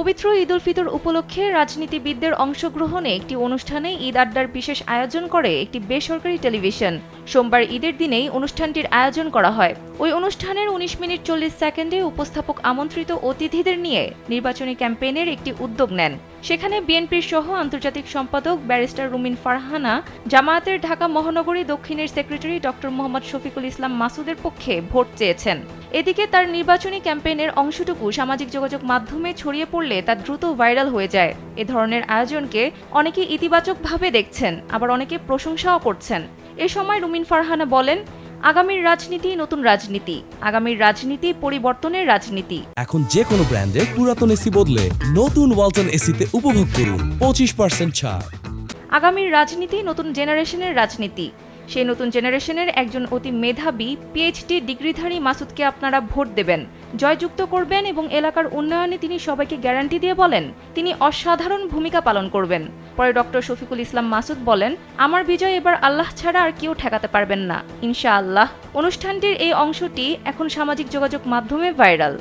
পবিত্র ঈদ উল ফিতর উপলক্ষে রাজনীতিবিদদের অংশগ্রহণে একটি অনুষ্ঠানে ঈদ আড্ডার বিশেষ আয়োজন করে একটি বেসরকারি টেলিভিশন। সোমবার ঈদের দিনেই অনুষ্ঠানটির আয়োজন করা হয়। ওই অনুষ্ঠানের ১৯ মিনিট ৪০ সেকেন্ডে উপস্থাপক আমন্ত্রিত অতিথিদের নিয়ে নির্বাচনী ক্যাম্পেইনের একটি উদ্যোগ নেন। সেখানে বিএনপির সহ আন্তর্জাতিক সম্পাদক ব্যারিস্টার রুমিন ফারহানা, জামায়াতের ঢাকা মহানগরী দক্ষিণের সেক্রেটারি ডক্টর মোহাম্মদ শফিকুল ইসলাম মাসুদের পক্ষে ভোট চেয়েছেন। এদিকে তার নির্বাচনী ক্যাম্পেইনের অংশটুকু সামাজিক যোগাযোগ মাধ্যমে ছড়িয়ে পড়লে তা দ্রুত ভাইরাল হয়ে যায়। এ ধরনের আয়োজনকে অনেকে ইতিবাচকভাবে দেখছেন, আবার অনেকে প্রশংসাও করছেন। এ সময় রুমিন ফারহানা বলেন, আগামীর রাজনীতি নতুন রাজনীতি, আগামীর রাজনীতি পরিবর্তনের রাজনীতি। এখন যে কোনো ব্র্যান্ডের পুরাতন এসি বদলে নতুন ওয়ালটন এসিতে উপভোগ করুন 25% ছাড়। আগামীর রাজনীতি নতুন জেনারেশনের রাজনীতি। সেই নতুন জেনারেশনের একজন অতি মেধাবী পিএইচডি ডিগ্রিধারী মাসুদকে আপনারা ভোট দেবেন, জয়যুক্ত করবেন এবং এলাকার উন্নয়নে তিনি সবাইকে গ্যারান্টি দিয়ে বলেন তিনি অসাধারণ ভূমিকা পালন করবেন। পরে ডক্টর শফিকুল ইসলাম মাসুদ বলেন, আমার বিজয় এবার আল্লাহ ছাড়া আর কেউ ঠেকাতে পারবেন না, ইনশাআল্লাহ। অনুষ্ঠানটির এই অংশটি এখন সামাজিক যোগাযোগ মাধ্যমে ভাইরাল।